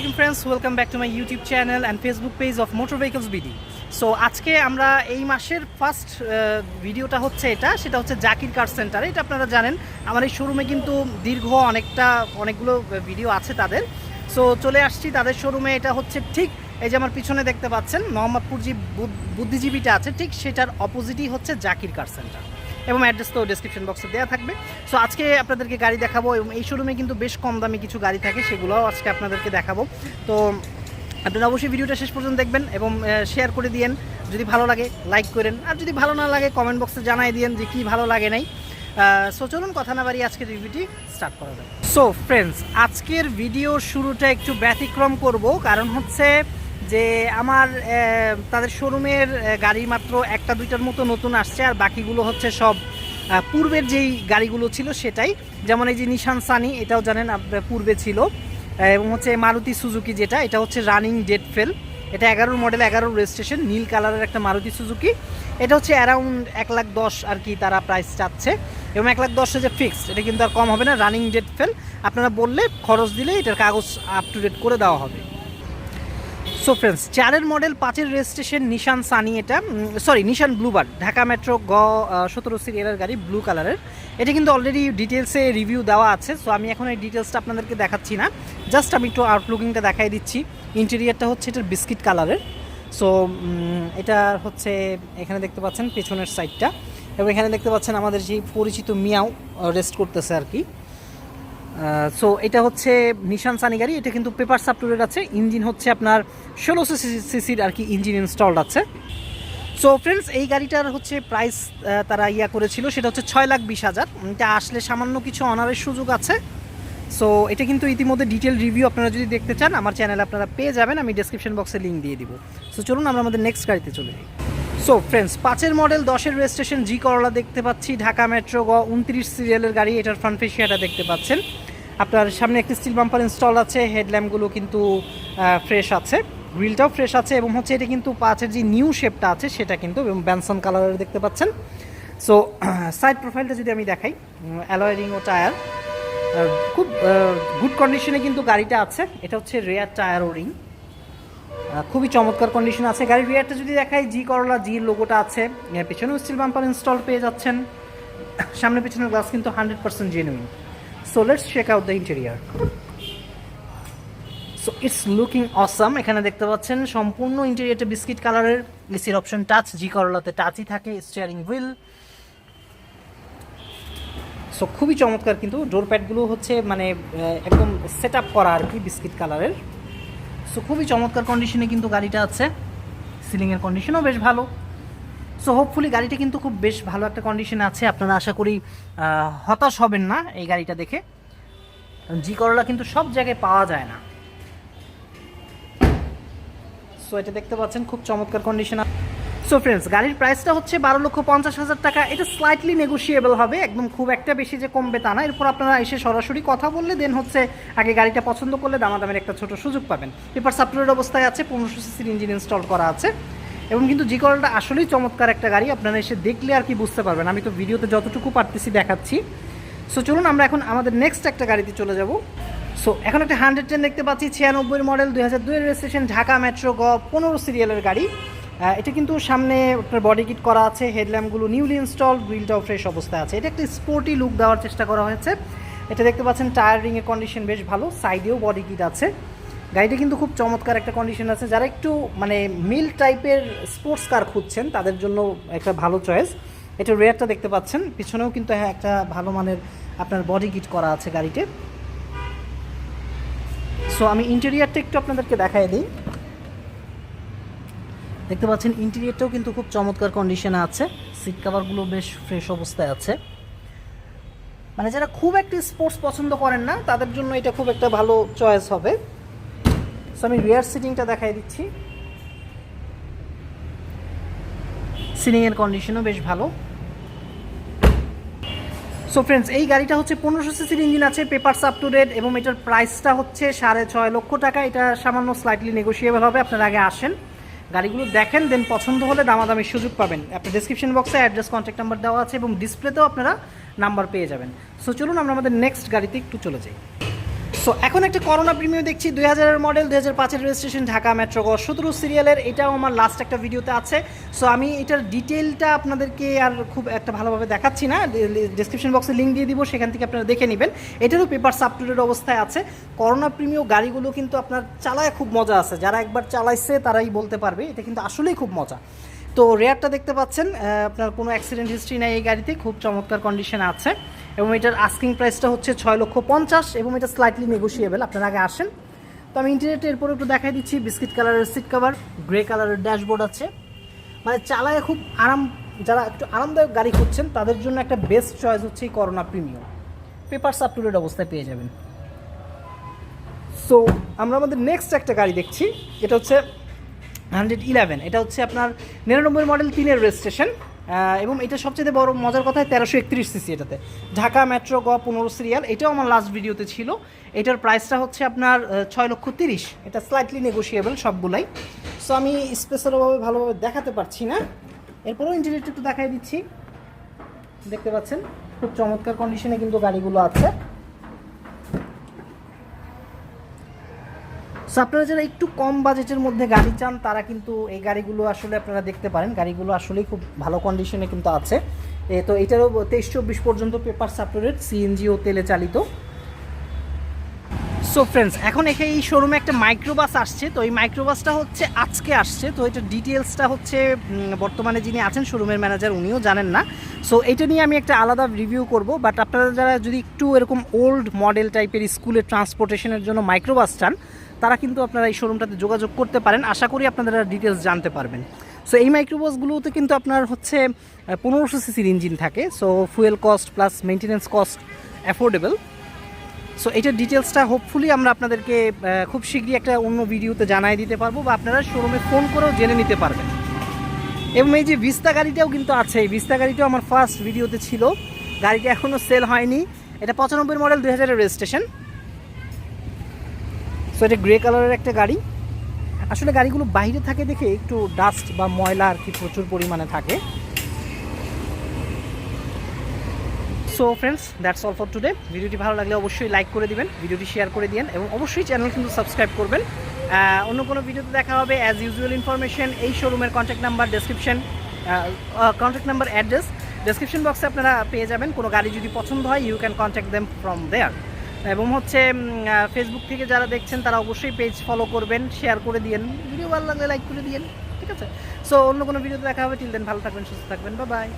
Assalamualaikum friends, welcome back to my YouTube channel and Facebook page of motorvehiclesbd. So আজকে আমরা এই মাসের first ভিডিওটা হচ্ছে সেটা হচ্ছে জাকির কার সেন্টারে। এটা আপনারা জানেন আমার এই শোরুমে কিন্তু দীর্ঘ অনেকগুলো ভিডিও আছে তাদের। সো চলে আসছি তাদের শোরুমে। এটা হচ্ছে ঠিক এই যে আমার পিছনে দেখতে পাচ্ছেন মোহাম্মদপুর যে বুদ্ধিজিবিটা আছে ঠিক সেটার অপোজিটই হচ্ছে জাকির কার সেন্টার, এবং অ্যাড্রেস তো ডেসক্রিপশন বক্সে দেওয়া থাকবে। সো আজকে আপনাদেরকে গাড়ি দেখাবো, এবং এই শোরুমে কিন্তু বেশ কম দামি কিছু গাড়ি থাকে, সেগুলোও আজকে আপনাদেরকে দেখাবো। তো আপনারা অবশ্যই ভিডিওটা শেষ পর্যন্ত দেখবেন এবং শেয়ার করে দিয়েন, যদি ভালো লাগে লাইক করেন, আর যদি ভালো না লাগে কমেন্ট বক্সে জানাই দিয়েন যে কি ভালো লাগে নাই। সো চলুন কথা না বাড়িয়ে আজকের রিভিউটি স্টার্ট করা যায়। সো ফ্রেন্ডস, আজকের ভিডিওর শুরুটা একটু ব্যতিক্রম করব, কারণ হচ্ছে যে আমার তাদের শোরুমের গাড়ি মাত্র একটা দুইটার মতো নতুন আসছে, আর বাকিগুলো হচ্ছে সব পূর্বের যেই গাড়িগুলো ছিল সেটাই। যেমন এই যে নিশান সানি, এটাও জানেন পূর্বে ছিল, এবং হচ্ছে মারুতি সুজুকি যেটা, এটা হচ্ছে রানিং ডেট ফেল। এটা 11 মডেল, 11 রেজিস্ট্রেশন, নীল কালারের একটা মারুতি সুজুকি। এটা হচ্ছে অ্যারাউন্ড 1,10,000 আর কি তারা প্রাইস চাচ্ছে, এবং 1,10,000 যে ফিক্সড, এটা কিন্তু আর কম হবে না। রানিং ডেট ফেল, আপনারা বললে খরচ দিলে এটার কাগজ আপ টু ডেট করে দেওয়া হবে। সো ফ্রেন্ডস, 4 মডেল 5 রেজিস্ট্রেশন নিশান সানি, এটা নিশান ব্লুবার্ড, ঢাকা মেট্রো 17 সিরিয়ালের গাড়ি, ব্লু কালারের। এটা কিন্তু অলরেডি ডিটেলসে রিভিউ দেওয়া আছে। সো আমি এখন এই ডিটেলসটা আপনাদেরকে দেখাচ্ছি না, জাস্ট আমি একটু আউটলুকিংটা দেখাই দিচ্ছি। ইন্টেরিয়ারটা হচ্ছে এটার বিস্কিট কালারের। সো এটা হচ্ছে এখানে দেখতে পাচ্ছেন পেছনের সাইডটা, এবং এখানে দেখতে পাচ্ছেন আমাদের যে পরিচিত মিয়াও রেস্ট করতেছে আর কি। সো এটা হচ্ছে নিশান সানি গাড়ি। এটা কিন্তু পেপারস আপ টু ডেট আছে। ইঞ্জিন হচ্ছে আপনার 1600 সিসির আর কি ইঞ্জিন ইনস্টলড আছে। সো ফ্রেন্ডস, এই গাড়িটার হচ্ছে প্রাইস তারা করেছিল, সেটা হচ্ছে 6,20,000। এটা আসলে সামান্য কিছু অনারের সুযোগ আছে। সো এটা কিন্তু ইতিমধ্যে ডিটেল রিভিউ আপনারা যদি দেখতে চান আমার চ্যানেলে আপনারা পেয়ে যাবেন, আমি ডেসক্রিপশন বক্সে লিঙ্ক দিয়ে দিব। সো চলুন আমরা আমাদের নেক্সট গাড়িতে চলে যাই। সো ফ্রেন্ডস, 5 মডেল 10 রেজিস্ট্রেশন জি করলা দেখতে পাচ্ছি, ঢাকা মেট্রো 29 সিরিয়ালের গাড়ি। এটার ফ্রন্ট ফেসিয়াটা দেখতে পাচ্ছেন, আপনার সামনে একটি স্টিল বাম্পার ইনস্টল আছে, হেডল্যাম্পগুলো কিন্তু ফ্রেশ আছে, গ্রিলটাও ফ্রেশ আছে, এবং হচ্ছে এটা কিন্তু 5 যে নিউ শেপটা আছে সেটা কিন্তু ব্যানসন কালারের দেখতে পাচ্ছেন। সো সাইড প্রোফাইলটা যদি আমি দেখাই, অ্যালয় রিং ও টায়ার খুব গুড কন্ডিশনে কিন্তু গাড়িটা আছে। এটা হচ্ছে রেয়ার টায়ার ও রিং, খুবই চমৎকার কন্ডিশন আছে। গাড়ির রিয়ারটা যদি দেখাই, জি করলা জির লোগোটা আছে, পেছনেও স্টিল বাম্পার ইনস্টল পেয়ে যাচ্ছেন। সামনে পেছনের গ্লাস কিন্তু 100% genuine. So let's check out the interior. So it's looking awesome. এখানে দেখতে পাচ্ছেন সম্পূর্ণ ইন্টেরিয়রটা বিস্কিট কালারের, এসির অপশন টাচ, জি করলাতে টাচই থাকে, স্টিয়ারিং হুইল। সো খুবই চমৎকার, কিন্তু ডোর প্যাডগুলো হচ্ছে মানে একদম সেট আপ করা আর কি বিস্কিট কালারের। সো খুবই চমৎকার কন্ডিশনে কিন্তু গাড়িটা আছে, সিলিংয়ের কন্ডিশনও বেশ ভালো। সো হোপফুলি গাড়িটা কিন্তু খুব বেশ ভালো একটা কন্ডিশনে আছে, আপনারা আশা করি হতাশ হবেন না এই গাড়িটা দেখে। জি করলা কিন্তু সব জায়গায় পাওয়া যায় না। সো এটা দেখতে পাচ্ছেন খুব চমৎকার কন্ডিশন। সো ফ্রেন্ডস, গাড়ির প্রাইসটা হচ্ছে 12,50,000 টাকা। এটা স্লাইটলি নেগোশিয়েবল হবে, একদম খুব একটা বেশি যে কমবে তা না। এরপর আপনারা এসে সরাসরি কথা বললে দেন হচ্ছে আগে গাড়িটা পছন্দ করলে দামাদামের একটা ছোট সুযোগ পাবেন। পেপার সাপ্লোরের অবস্থায় আছে, 1500 সিসির ইঞ্জিন ইনস্টল করা আছে, এবং কিন্তু জি করলাটা আসলেই চমৎকার একটা গাড়ি, আপনারা এসে দেখলে আর কি বুঝতে পারবেন। আমি তো ভিডিওতে যতটুকু পারতেছি দেখাচ্ছি। সো চলুন আমরা এখন আমাদের নেক্সট একটা গাড়িতে চলে যাব। সো এখন একটা 110 দেখতে পাচ্ছি, 96 মডেল, 2002 রেজিস্ট্রেশন, ঢাকা মেট্রো 15 সিরিয়ালের গাড়ি। এটা কিন্তু সামনে আপনার বডি কিট করা আছে, হেডল্যাম্পগুলো নিউলি ইনস্টল, গ্রিলটাও ফ্রেশ অবস্থায় আছে। এটা একটা স্পোর্টি লুক দেওয়ার চেষ্টা করা হয়েছে। এটা দেখতে পাচ্ছেন টায়ার রিংয়ের কন্ডিশন বেশ ভালো, সাইডেও বডি কিট আছে। গাড়িটা কিন্তু খুব চমৎকার একটা কন্ডিশন আছে। যারা একটু মানে মিল টাইপের স্পোর্টস কার খুঁজছেন তাদের জন্য একটা ভালো চয়েস। এটা রেয়ারটা দেখতে পাচ্ছেন, পিছনেও কিন্তু একটা ভালো মানের আপনার বডি কিট করা আছে গাড়িতে। সো আমি ইন্টেরিয়ারটা একটু আপনাদেরকে দেখাই দিই। দেখতে পাচ্ছেন ইন্টেরিয়ারটাও কিন্তু খুব চমৎকার কন্ডিশনে আছে, সিট কাভারগুলো বেশ ফ্রেশ অবস্থায় আছে। মানে যারা খুব একটা স্পোর্টস পছন্দ করেন না তাদের জন্য এটা খুব একটা ভালো চয়েস হবে। সো আমি রিয়ার সিটিংটা দেখাই দিচ্ছি, সিলিংয়ের কন্ডিশনও বেশ ভালো। সো ফ্রেন্ডস, এই গাড়িটা হচ্ছে 1500 সিসির ইঞ্জিন আছে, পেপারস আপ টু ডেট, এবং এটার প্রাইসটা হচ্ছে 6.5 লক্ষ টাকা। এটা সামান্য স্লাইটলি নেগোশিয়েবল হবে, আপনারা আগে আসেন, গাড়িগুলো দেখেন, দেন পছন্দ হলে দামাদামির সুযোগ পাবেন। আপনার ডেসক্রিপশন বক্সে অ্যাড্রেস, কন্ট্যাক্ট নাম্বার দেওয়া আছে, এবং ডিসপ্লেতেও আপনারা নাম্বার পেয়ে যাবেন। সো চলুন আমরা আমাদের নেক্সট গাড়িতে একটু চলে যাই। সো এখন একটা করোনা প্রিমিয়াম দেখছি 2000-এর মডেল, 2005-এর রেজিস্ট্রেশন, ঢাকা মেট্রো গ 17 সিরিয়ালের। এটাও আমার লাস্ট একটা ভিডিওতে আছে। সো আমি এটার ডিটেলটা আপনাদেরকে আর খুব একটা ভালোভাবে দেখাচ্ছি না, ডিসক্রিপশন বক্সে লিঙ্ক দিয়ে দিব, সেখান থেকে আপনারা দেখে নেবেন। এটারও পেপার আপ টু ডেট অবস্থায় আছে। করোনা প্রিমিয়াম গাড়িগুলো কিন্তু আপনার চালায় খুব মজা আছে, যারা একবার চালাইছে তারাই বলতে পারবে এটা কিন্তু আসলেই খুব মজা। তো রেয়ারটা দেখতে পাচ্ছেন, আপনার কোনো অ্যাক্সিডেন্ট হিস্ট্রি নেই এই গাড়িতে, খুব চমৎকার কন্ডিশনে আছে। এবং এটার আস্কিং প্রাইসটা হচ্ছে 6,50,000 এবং এটা স্লাইটলি নেগোশিয়েবল। আপনারা আগে আসেন। তো আমি ইন্টেরিয়রটা এরপরে একটু দেখাই দিচ্ছি। বিস্কিট কালারের সিট কভার, গ্রে কালারের ড্যাশবোর্ড আছে, মানে চালায় খুব আরাম। যারা একটু আরামদায়ক গাড়ি খুঁজছেন তাদের জন্য একটা বেস্ট চয়েস হচ্ছে এই Corona premium. Papers up to date অবস্থায় পেয়ে যাবেন। সো আমরা আমাদের নেক্সট একটা গাড়ি দেখছি, এটা হচ্ছে 111। এটা হচ্ছে আপনার 99 মডেল, 3-এর রেজিস্ট্রেশন। এবং এটা সবচেয়ে বড় মজার কথা 1331 সিসি এটাতে, ঢাকা মেট্রো গ 15 সিরিয়াল। এটাও আমার লাস্ট ভিডিওতে ছিল। এটার প্রাইসটা হচ্ছে আপনার 6,30,000। এটা স্লাইটলি নেগোশিয়েবল সবগুলাই। সো আমি স্পেশালভাবে ভালোভাবে দেখাতে পারছি না, এরপরেও ইন্টেরিয়রটা একটু দেখাই দিচ্ছি। দেখতে পাচ্ছেন খুব চমৎকার কন্ডিশনে কিন্তু গাড়িগুলো আছে। সো আপনারা যারা একটু কম বাজেটের মধ্যে গাড়ি চান তারা কিন্তু এই গাড়িগুলো আসলে আপনারা দেখতে পারেন। গাড়িগুলো আসলেই খুব ভালো কন্ডিশনে কিন্তু আছে। তো এটারও 23-24 পর্যন্ত paper up to date, CNG ও তেলে চালিত। সো ফ্রেন্ডস, এখন এই শোরুমে একটা মাইক্রোবাস আসছে। তো এই মাইক্রোবাসটা হচ্ছে আজকে আসছে। তো এটার ডিটেলসটা হচ্ছে বর্তমানে যিনি আছেন শোরুমের ম্যানেজার, উনিও জানেন না। সো এটা নিয়ে আমি একটা আলাদা রিভিউ করব। বাট আপনারা যারা যদি একটু এরকম ওল্ড মডেল টাইপের স্কুলের ট্রান্সপোর্টেশনের জন্য মাইক্রোবাস চান তারা কিন্তু আপনারা এই শোরুমটাতে যোগাযোগ করতে পারেন। আশা করি আপনারা ডিটেলস জানতে পারবেন। সো এই মাইক্রোবাসগুলোতে কিন্তু আপনার হচ্ছে 1500 সিসির ইঞ্জিন থাকে। So fuel cost plus maintenance cost affordable. So এটার ডিটেলসটা হোপফুলি আমরা আপনাদেরকে খুব শীঘ্রই একটা অন্য ভিডিওতে জানাই দিতে পারবো, বা আপনারা শোরুমে ফোন করেও জেনে নিতে পারবেন। এবং এই যে ভিস্তা গাড়িটাও কিন্তু আছে। এই ভিস্তা গাড়িটাও আমার ফার্স্ট ভিডিওতে ছিল। গাড়িটা এখনও সেল হয়নি। এটা 95 মডেল, 2000-এর রেজিস্ট্রেশন। সো এটা গ্রে কালারের একটা গাড়ি। আসলে গাড়িগুলো বাইরে থাকে দেখে একটু ডাস্ট বা ময়লা আর কি প্রচুর পরিমাণে থাকে। So friends, that's all for today. ভিডিওটি ভালো লাগলে অবশ্যই লাইক করে দিবেন, ভিডিওটি শেয়ার করে দিন, এবং অবশ্যই চ্যানেল কিন্তু সাবস্ক্রাইব করবেন। অন্য কোনো ভিডিওতে দেখা হবে। অ্যাজ ইউজুয়াল ইনফরমেশন, এই শোরুমের কন্ট্যাক্ট নাম্বার অ্যাড্রেস ডেসক্রিপশন বক্সে আপনারা পেয়ে যাবেন। কোনো গাড়ি যদি পছন্দ হয় you can contact them from there. এবং হচ্ছে ফেসবুক থেকে যারা দেখছেন তারা অবশ্যই পেজ ফলো করবেন, শেয়ার করে দিন, ভিডিও ভালো লাগলে লাইক করে দিন, ঠিক আছে? সো অন্য কোনো ভিডিওতে দেখা হবে। টিল দেন ভালো থাকবেন, সুস্থ থাকবেন, বাই বাই।